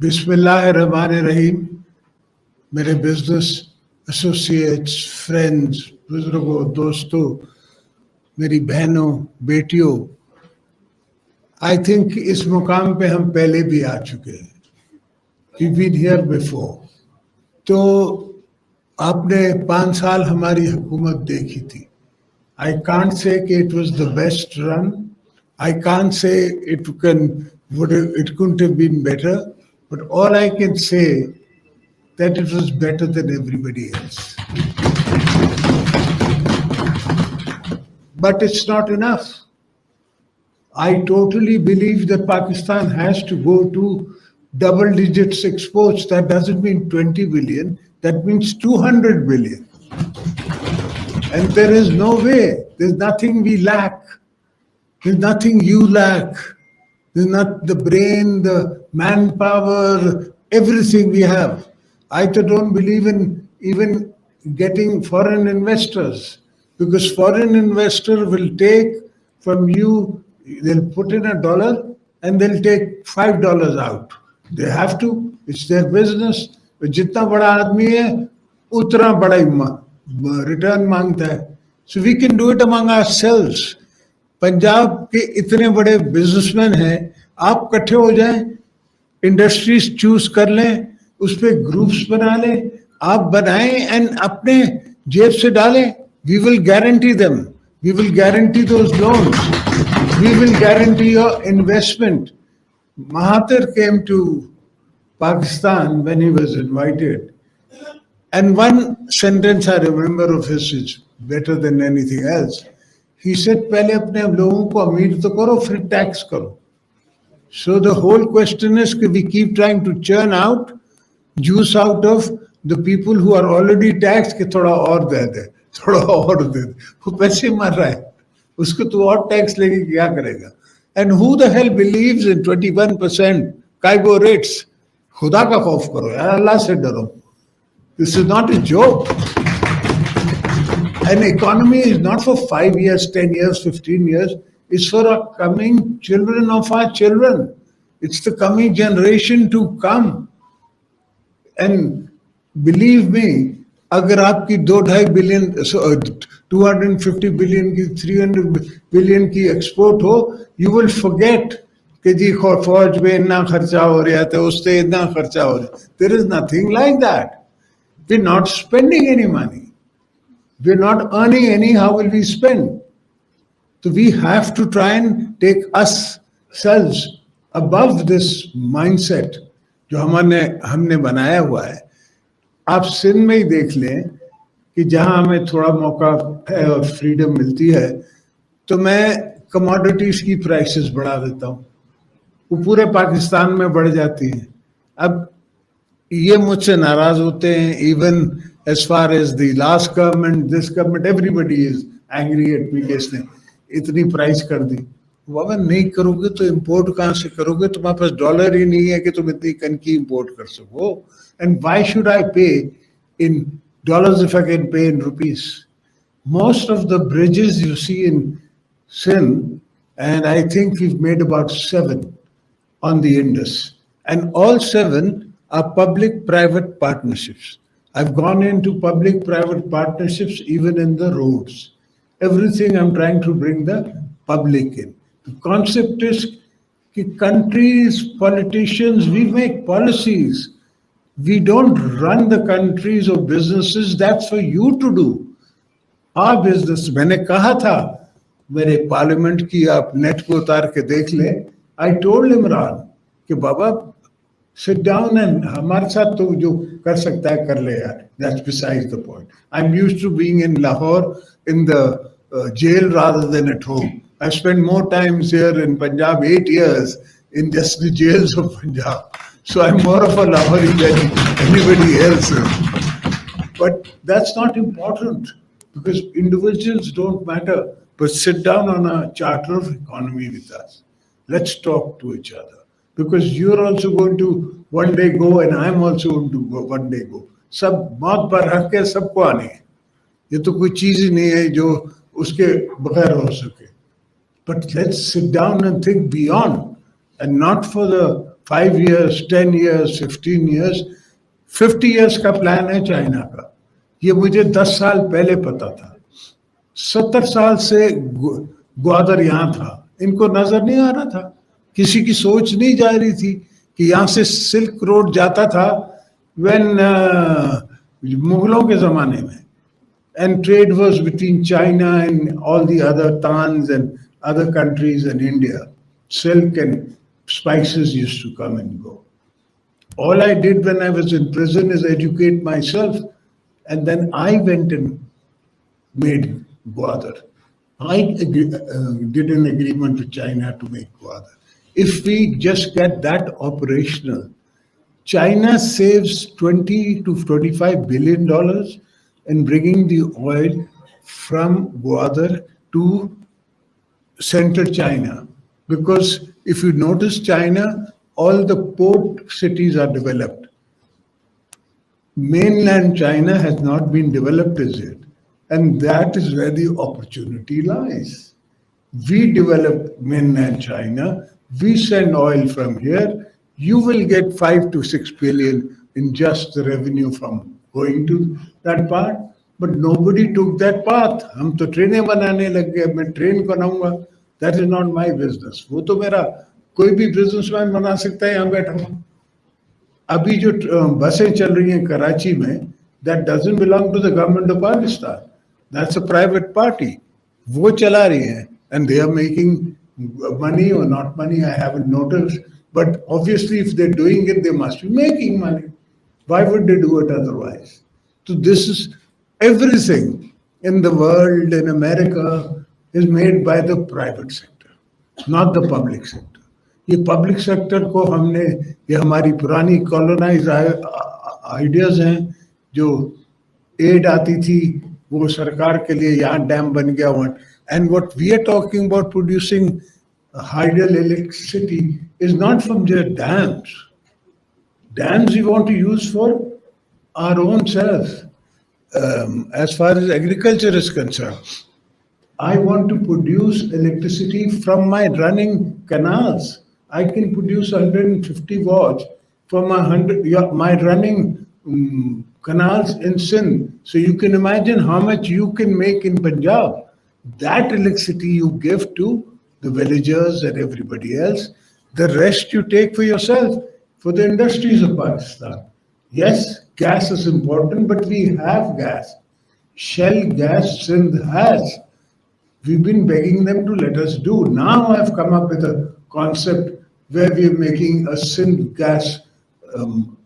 बिस्मिल्लाहिर्रहमानिर्रहीम। मेरे business associates, friends, बुजुर्गों, दोस्तों, मेरी बहनों, बेटियों, आई थिंक इस मुकाम पे हम पहले भी आ चुके हैं। We've been here before. तो आपने 5 साल हमारी हुकूमत देखी थी. I can't say कि it was the best run. I can't say it couldn't have been better. But all I can say that it was better than everybody else. But it's not enough. I totally believe that Pakistan has to go to double digits exports. That doesn't mean 20 billion, that means 200 billion. And there is no way, there's nothing we lack. There's nothing you lack. There's not the brain, the manpower, everything we have. I don't believe in even getting foreign investors, because foreign investor will take from you, they'll put in $1 and they'll take $5 out. They have to, it's their business. जितना बड़ा आदमी है उतना बड़ा return मांगता है. So we can do it among ourselves. Punjab के इतने बड़े बिजनेसमैन हैं, आप इकट्ठे हो जाएं, इंडस्ट्रीज चूज कर लें, उस पे ग्रुप्स बना लें, आप बनाएं एंड अपने जेब से डालें. We will guarantee them, we will guarantee those loans, we will guarantee your investment. Mahathir came to Pakistan when he was invited, and one sentence I remember of his is better than anything else. He said, पहले अपने लोगों को अमीर तो करो, फिर tax करो. So the whole question is that we keep trying to churn out juice out of the people who are already taxed कि थोड़ा और दे दे, थोड़ा और दे दे. वो पैसे मर रहा है, उसको तो और टैक्स लेके क्या करेगा? And who the hell believes in 21% काइगो rates? खुदा का खौफ करो यार, अल्लाह से डरो. This is not a joke. An economy is not for 5 years, 10 years, 15 years. It's for our coming children of our children. It's the coming generation to come. And believe me, अगर आपकी 2-2.5 billion, 250 billion की 300 billion की export हो, you will forget कि जी फौज में इतना खर्चा हो रहा था, उससे इतना खर्चा हो रहा. There is nothing like that. We're not spending any money. We're not earning any, how will we spend? So we have to try and take ourselves above this mindset जो हमने बनाया हुआ है. आप सिंध में ही देख लें कि जहां हमें थोड़ा मौका है और फ्रीडम मिलती है, तो मैं कमोडिटीज की प्राइसेस बढ़ा देता हूं, वो पूरे पाकिस्तान में बढ़ जाती हैं. अब ये मुझसे नाराज होते हैं. Even as far as the last government, this government, everybody is angry at me कि इसने इतनी प्राइस कर दी. बाबा नहीं करोगे तो इंपोर्ट कहाँ से करोगे? तुम्हारे पास डॉलर ही नहीं है कि तुम इतनी कनकी इंपोर्ट कर सको. And why should I pay in dollars if I can pay in rupees? Most of the bridges you see in Sindh, and I think we've made about 7 on the Indus, and all 7 are public-private partnerships. I've gone into public-private partnerships even in the roads. Everything I'm trying to bring the public in. The concept is that countries, politicians, we make policies. We don't run the countries or businesses. That's for you to do. Our business, मैंने कहा था मेरे parliament की आप net को उतार के देख ले. I told Imran कि बाबा sit down and हमारे साथ तो जो कर सकता है कर ले यार. That's besides the point. I'm used to being in Lahore in the jail rather than at home. I spent more times here in Punjab, 8 years in just the jails of Punjab. So I'm more of a Lahori than anybody else. But that's not important because individuals don't matter. But sit down on a charter of economy with us. Let's talk to each other. Because you're also going to one day go and I'm also going to one day go. सब मौत पर हक के सबको आने हैं. ये तो कोई चीज ही नहीं है जो उसके बगैर हो सके. But let's sit down and think beyond and not for the 5 years, 10 years, 15 years. 50 years का प्लान है चाइना का. ये मुझे 10 साल पहले पता था. 70 साल से ग्वादर यहाँ था, इनको नजर नहीं आ रहा था. किसी की सोच नहीं जा रही थी कि यहाँ से सिल्क रोड जाता था व्हेन मुगलों के जमाने में. And trade was between China and all the other Tans and other countries and India. Silk and spices used to come and go. All I did when I was in prison is educate myself, and then I went and made guadar. Did an agreement with China to make guadar. If we just get that operational, China saves 20 to 25 billion dollars in bringing the oil from Gwadar to central China. Because if you notice China, all the port cities are developed. Mainland China has not been developed as yet. And that is where the opportunity lies. We develop mainland China, we send oil from here, you will get 5 to 6 billion in just the revenue from going to that part. But nobody took that path. हम तो ट्रेनें बनाने लग गए, मैं train बनाऊंगा. That is not my business. वो तो मेरा कोई भी बिजनेसमैन बना सकता है यहाँ बैठा हुआ. अभी जो बसें चल रही हैं कराची में, that doesn't belong to the government of Pakistan. That's a private party. वो चला रही हैं, and they are making money or not money, I haven't noticed. But obviously, if they're doing it, they must be making money. Why would they do it otherwise? So this is everything in the world, in America, is made by the private sector, not the public sector. ये public sector को हमने, ये हमारी पुरानी colonise ideas हैं. जो add आती थी वो सरकार के लिए, यहाँ डैम बन गया वन. And what we are talking about producing hydel electricity is not from their dams. Dams we want to use for our own self. As far as agriculture is concerned, I want to produce electricity from my running canals. I can produce 150 watts from my running canals in Sindh. So you can imagine how much you can make in Punjab. That electricity you give to the villagers and everybody else. The rest you take for yourself, for the industries of Pakistan. Yes, gas is important, but we have gas. Shell gas Sindh has. We've been begging them to let us do. Now I've come up with a concept where we are making a Sindh gas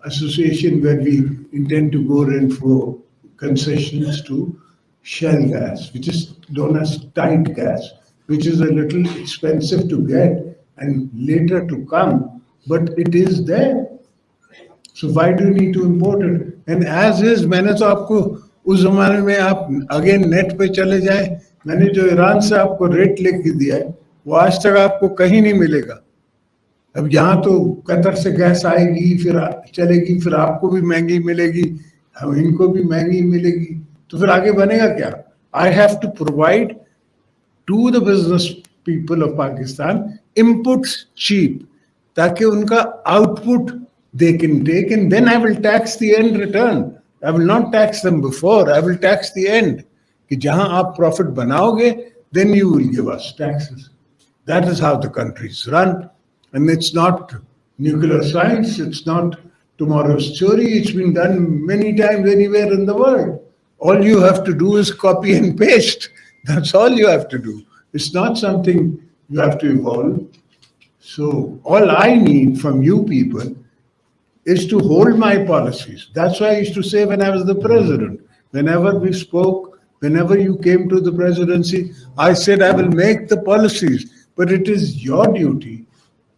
association where we intend to go in for concessions to shell gas, which is known as tight gas, which is a little expensive to get and later to come, but it is there. So why do you need to import it? And as is, मैंने तो आपको उस जमाने में आप again net पे चले जाए, मैंने जो ईरान से आपको रेट लिख दिया है वो आज तक आपको कहीं नहीं मिलेगा. अब यहाँ तो कतर से गैस आएगी, फिर चलेगी, फिर आपको भी महंगी मिलेगी, हम इनको भी महंगी मिलेगी, तो फिर आगे बनेगा क्या? I have to provide to the business people of Pakistan inputs cheap, ताकि उनका output they can take, and then I will tax the end return. I will not tax them before, I will tax the end. कि जहां आप profit बनाओगे, then you will give us taxes. That is how the country is run. And it's not nuclear science, it's not tomorrow's theory, it's been done many times anywhere in the world. All you have to do is copy and paste. That's all you have to do. It's not something you have to evolve. So all I need from you people is to hold my policies. That's why I used to say when I was the president, whenever we spoke, whenever you came to the presidency, I said I will make the policies, but it is your duty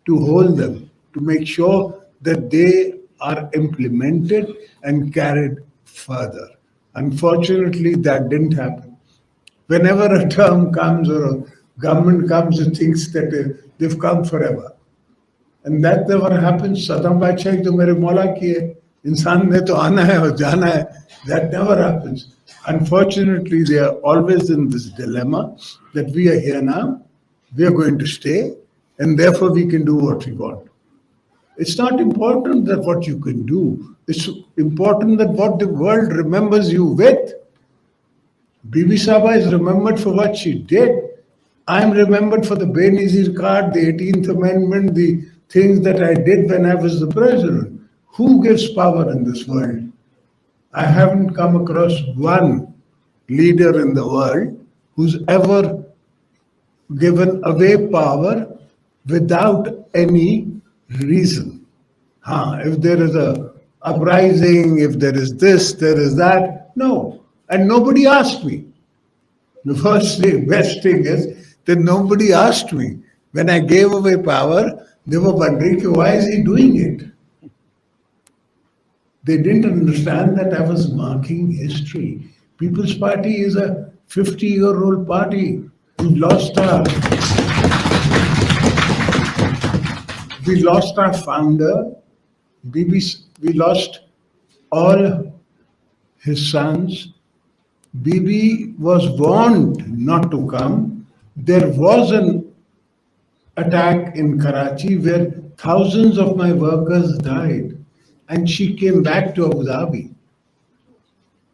to hold them, to make sure that they are implemented and carried further. Unfortunately, that didn't happen. Whenever a term comes or a government comes, it thinks that they've come forever. And that never happens. Saddam Badshahi to mere Mola ki hai. Insan ne to aana hai aur jana hai. That never happens. Unfortunately, they are always in this dilemma that we are here now, we are going to stay, and therefore we can do what we want. It's not important that what you can do. It's important that what the world remembers you with. Bibi Saba is remembered for what she did. I am remembered for the Benazir card, the 18th Amendment, the things that I did when I was the president. Who gives power in this world? I haven't come across one leader in the world who's ever given away power without any reason. If there is a uprising, if there is this, there is that, no. And nobody asked me. The first thing, best thing is that nobody asked me. When I gave away power, they were wondering, why is he doing it? They didn't understand that I was marking history. People's Party is a 50-year-old party. We lost our founder. We lost all his sons. Bibi was warned not to come. There was an attack in Karachi where thousands of my workers died, and she came back to Abu Dhabi,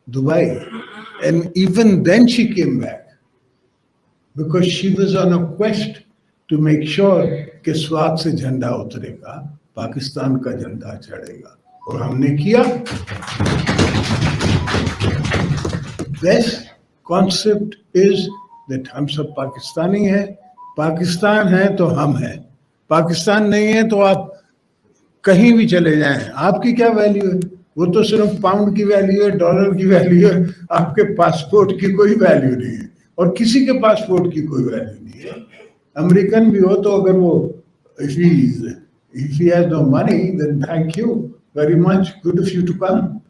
Dubai. And even then she came back because she was on a quest to make sure कि स्वाद से झंडा उतरेगा, पाकिस्तान का झंडा चढ़ेगा, और हमने किया. Best concept is that हम सब पाकिस्तानी हैं. पाकिस्तान है तो हम हैं. पाकिस्तान नहीं है तो आप कहीं भी चले जाएं, आपकी क्या वैल्यू है? वो तो सिर्फ पाउंड की वैल्यू है, डॉलर की वैल्यू है. आपके पासपोर्ट की कोई वैल्यू नहीं है, और किसी के पासपोर्ट की कोई वैल्यू नहीं है. अमेरिकन भी हो तो अगर वो if he has no money, then thank you very much, good of you to come.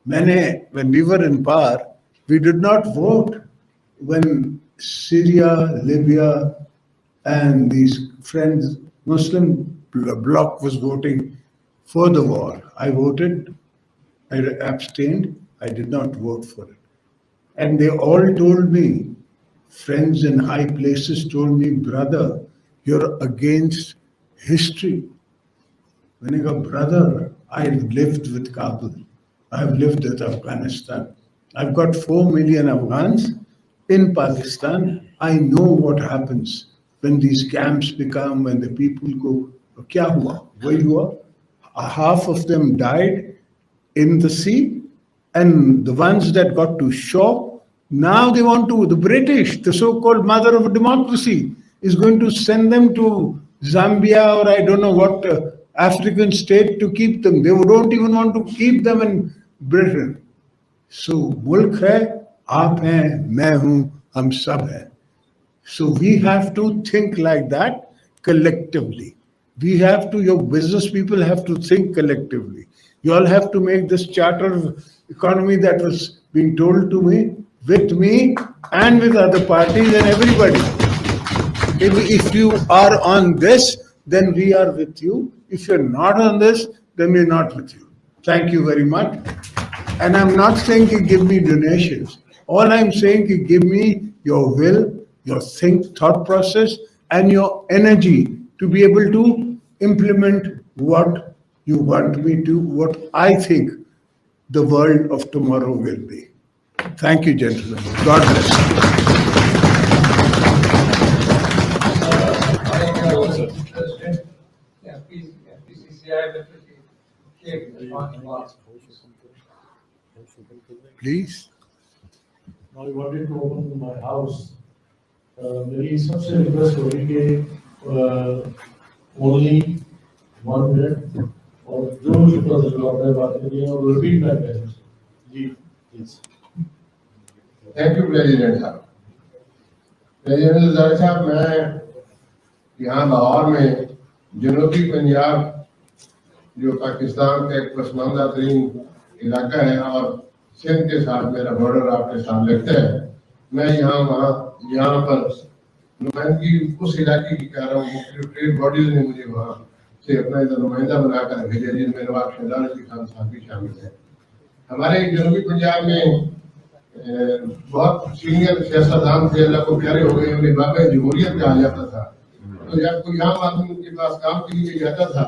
When we were in power, we did not vote when Syria, Libya, and these friends, Muslim bloc was voting for the war. I voted, I abstained, I did not vote for it. And they all told me, friends in high places told me, brother, you're against history. When I go, brother, I've lived with Kabul. I've lived with Afghanistan. I've got 4 million Afghans in Pakistan. I know what happens when these camps become, when the people go, kya hua? Wahi hua? Half of them died in the sea, and the ones that got to shore, now they want to, the British, the so-called mother of democracy, is going to send them to Zambia or I don't know what African state to keep them. They don't even want to keep them in Britain. So, मुल्क है, आप हैं, मैं हूँ, हम सब हैं. So we have to think like that collectively. We have to, your business people have to think collectively. You all have to make this charter of economy that was being told to me, with me and with other parties and everybody. If you are on this, then we are with you. If you're not on this, then we're not with you. Thank you very much. And I'm not saying you give me donations. All I'm saying is give me your will, your thought process, and your energy to be able to implement what you want me to, what I think the world of tomorrow will be. Thank you, gentlemen. God bless you. Please. Now I wanted to open my house. मेरी सबसे request होगी कि only 1 minute और जो आपने बात करी है और रिपीट बैक करें. जी, प्लीज. थैंक यू प्रेसिडेंट साहब. प्रेसिडेंट ज़रदारी साहब, मैं यहाँ लाहौर में जनूबी पंजाब जो पाकिस्तान का एक पसमानदा तरीन इलाका है और सिंध के साथ मेरा बॉर्डर आपके साथ लगता है, मैं यहाँ पर नुमाइंदगी उस इलाके की कर रहा हूँ. ट्रेड बॉडीज ने मुझे वहाँ से अपना इधर नुमाइंदा बनाकर भेजा, जिनमें नवाब शहजाद अली खान साहब भी शामिल है. हमारे जनूबी पंजाब में बहुत सीनियर सियासतदान थे, अल्लाह को प्यारे हो गए, उन्हें बाबा जमहूरियत कहा जाता था. تو جب کوئی عام آدمی ان کے پاس کام کے لیے جاتا تھا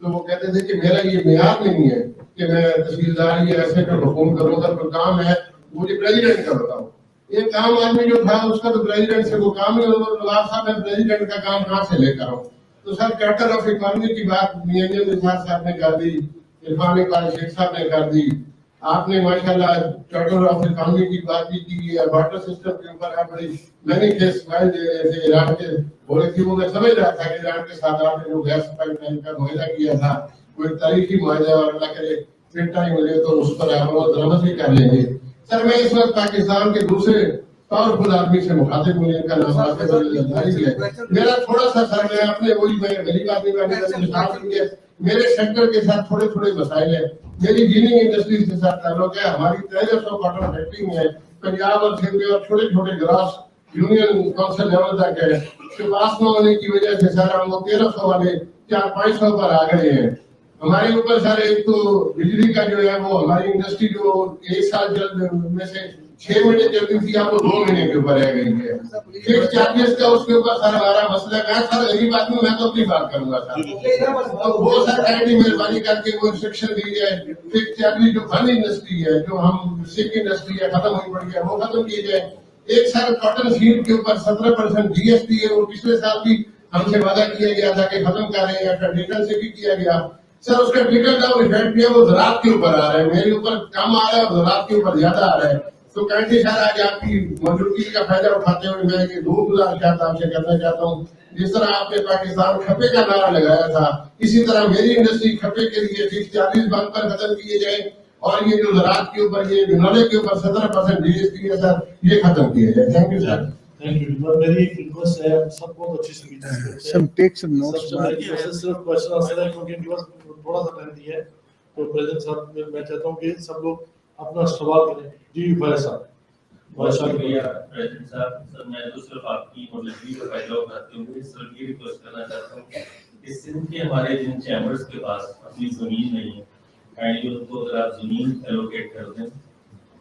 تو وہ کہتے تھے کہ میرا یہ معیار نہیں ہے کہ میں تحصیلدار یا ایسے کا حکم کروں، اگر کوئی کام ہے مجھے پریزیڈنٹ کا بتاؤ. ایک عام آدمی جو تھا اس کا تو پریزیڈنٹ سے وہ کام ہی نواب صاحب میں پریزیڈنٹ کا کام کہاں سے لے کر آؤں. تو سر چارٹر آف اکانومی کی بات میاں نثار صاحب نے کر دی، عرفان اقبال شیخ صاحب نے کر دی. آپ نے ماشاءاللہ چارٹر آف اکانومی کی بات بھی کی ہے. واٹر سسٹم کے اوپر آپ بڑی میں کیس فائل دے رہے تھے ایران کے، بول رہے تھے وہ میں سمجھ رہا تھا کہ ایران کے ساتھ آپ نے جو گیس پائپ لائن کا معاہدہ کیا تھا وہ ایک تاریخی معاہدہ، اور اللہ کرے پھر ٹائم ملے تو اس پر عمل و درآمد بھی کر لیں گے. سر میں اس وقت پاکستان کے دوسرے پاورفل آدمی سے مخاطب ہوں، ان کا نام آصف زرداری ہے. میرا تھوڑا سا سر میں اپنے وہی میں غریب آدمی کا میرے سیکٹر کے ساتھ تھوڑے تھوڑے مسائل ہیں. میری جیننگ انڈسٹری سے ساتھ تعلق ہے. ہماری 1300 کاٹن فیکٹری میں پنجاب اور سندھ میں اور چھوٹے چھوٹے گراس یونین کونسل لیول تک ہے. پاس نہ ہونے کی وجہ سے سر ہم وہ 1300 والے 400-500 پر آ گئے ہیں. ہمارے اوپر سر ایک تو بجلی کا جو ہے وہ ہماری انڈسٹری جو ایک سال میں سے 6 مہینے چلتی تھی اب وہ 2 مہینے کے اوپر رہ گئی ہے. فکس چارجز کا اس کے اوپر سر ہمارا مسئلہ ہے. سر غریب آدمی میں تو اپنی بات کروں گا سر، وہ سر کائنڈلی مہربانی کر کے وہ انسٹرکشن دی جائے. فکس چارجز جو فن انڈسٹری ہے، جو ہم سلک انڈسٹری ہے ختم ہوئی پڑی ہے، وہ ختم کی جائے. ایک سر کاٹن سیڈ کے اوپر 17% جی ایس ٹی ہے، وہ پچھلے سال بھی ہم سے وعدہ کیا گیا تھا کہ ختم کر رہے ہیں. فیڈریشن سے بھی کیا گیا. سر اس کا ٹرکل ڈاؤن ایفیکٹ بھی ہے، وہ زراعت کے اوپر آ رہا ہے. میرے اوپر کم آ رہا ہے اور زراعت کے اوپر زیادہ آ رہا ہے. تو کائنڈلی سر آج آپ کی موجودگی کا فائدہ اٹھاتے ہوئے میں یہ دو گزارشات آپ سے کرنا چاہتا ہوں. جس طرح آپ نے پاکستان کھپے کا نعرہ لگایا تھا، اسی طرح میری انڈسٹری کھپے کے لیے 40 بند پر ختم کیے جائیں، اور یہ جو زراعت کے اوپر یہ گنولے کے اوپر 17% جی ایس ٹی ہے سر، یہ ختم کیے جائے. Thank you sir. Thank you. میری ایک ریکویسٹ ہے، سب بہت اچھی speech Some take some notes. صرف کوشچن آنسر ہے کیونکہ ان کے پاس تھوڑا سا ٹائم دیا ہے. تو پریزیڈنٹ صاحب میں چاہتا ہوں کہ سب لوگ اپنا سوال کریں. جی فیض صاحب. بہت شکریہ پریزیڈنٹ صاحب. سر میں تو صرف آپ کی موجودگی کا فائدہ اٹھاتے ہوئے صرف یہ ریکویسٹ کرنا چاہتا ہوں کہ سندھ کے ہمارے جن چیمبرس کے پاس اپنی زمین نہیں ہے، کائنڈلی ان کو اگر آپ زمین ایلوکیٹ کر دیں.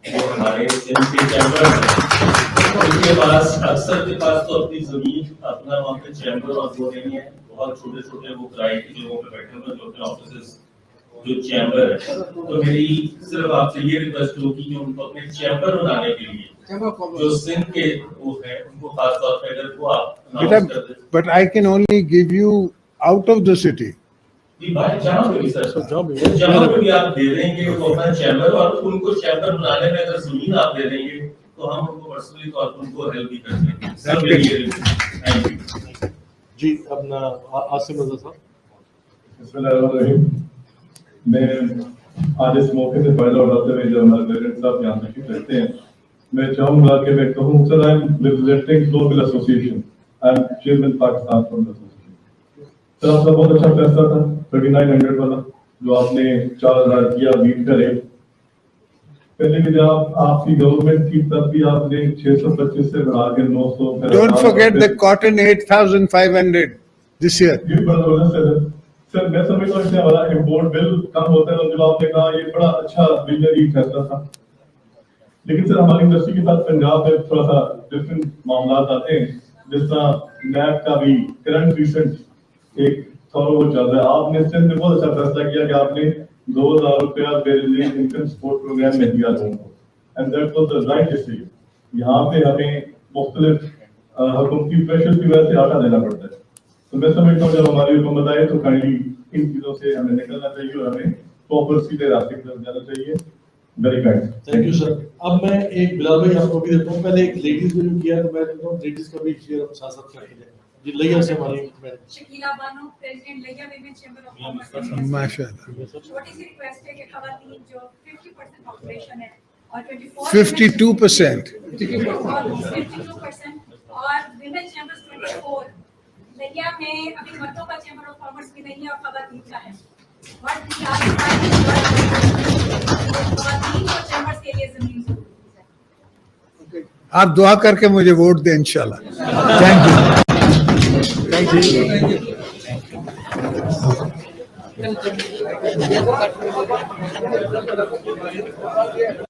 جو ہمارے سندھ کے چیمبرس ہیں ان کے پاس اکثر کے پاس تو اپنی زمین اپنا وہاں پہ چیمبر اور وہ نہیں ہے. بہت چھوٹے چھوٹے وہ کرائے کی جگہوں پہ بیٹھے ہوئے جو اپنے آفیسز جو چیمبر ہے. تو میری صرف آپ سے یہ ریکویسٹ ہوگی کہ ان کو اپنے چیمبر بنانے کے لیے جو سندھ کے وہ ہے ان کو خاص طور پہ اگر وہ آپ اناؤنس کر دیں. But I can only give you out of the city. جہاں پہ بھی سر، جہاں پہ بھی آپ دے دیں گے وہ اپنا چیمبر، اور ان کو چیمبر بنانے میں اگر زمین آپ دے دیں گے تو ہم ان کو پرسنلی طور پر ان کو ہیلپ بھی کر دیں گے. سر میری یہ تھینک یو. جی اپنا آصف رضا صاحب. بسم اللہ الرحمن الرحیم. میں آج اس موقع سے فائدہ اٹھاتے ہوئے جب ہمارے پریزیڈنٹ صاحب یہاں تشریف رکھتے ہیں، میں چاہوں گا کہ میں کہوں sir I am representing global association, I am chairman Pakistan farm association. Sir آپ کا بہت اچھا فیصلہ تھا 3900 والا جو آپ نے 4000 کیا بیٹ کا ریٹ. پہلے بھی جب آپ کی گورنمنٹ تھی تب بھی آپ نے 625 سے بڑھا کے 900. Don't forget the cotton 8,500 this year. یہ بڑا زبردست ہے سر. میں سمجھتا ہوں اس سے ہمارا امپورٹ بل کم ہوتا ہے، جو آپ نے کہا یہ بڑا اچھا ویژنری فیصلہ تھا. لیکن سر ہماری انڈسٹری کے ساتھ پنجاب میں تھوڑا سا ڈفرینٹ معاملات آتے ہیں. جس طرح نیب کا بھی کرنٹ ریسنٹ ایک وہ چل رہا ہے. آپ نے سندھ میں بہت اچھا فیصلہ کیا کہ آپ نے 2000 روپیہ بے ریلیز انکم سپورٹ پروگرام میں دیا لوگوں کو، and that was the right decision. یہاں پہ ہمیں مختلف حکومتی پریشر کی وجہ سے آٹا دینا پڑتا ہے. تو میں سمجھتا ہوں جب ہماری حکومت آئے تو کائنڈلی ان چیزوں سے ہمیں نکلنا چاہیے اور ہمیں پراپر سیدھے راستے کی طرف جانا چاہیے. Very kind. Thank you sir. اب میں ایک بلال بھائی آپ کو بھی دیتا ہوں. پہلے ایک لیڈیز نے جو کیا تو میں دیتا ہوں لیڈیز کا بھی شیئر ہم ساتھ ساتھ کریں گے. جی لیا سے ہماری شکیلا بانو پریزیڈنٹ لیا women chamber of commerce. MashaAllah. چھوٹی سی ریکویسٹ ہے کہ خواتین جو 50% پاپولیشن ہے اور 52%. 52% اور ویمن چیمبرز 24. لیا میں ابھی مردوں کا چیمبر آف کامرس بھی نہیں ہے اور خواتین کا ہے. خواتین کو چیمبرز کے لیے زمین ضروری ہے. آپ دعا کر کے مجھے ووٹ دیں انشاءاللہ. Thank you.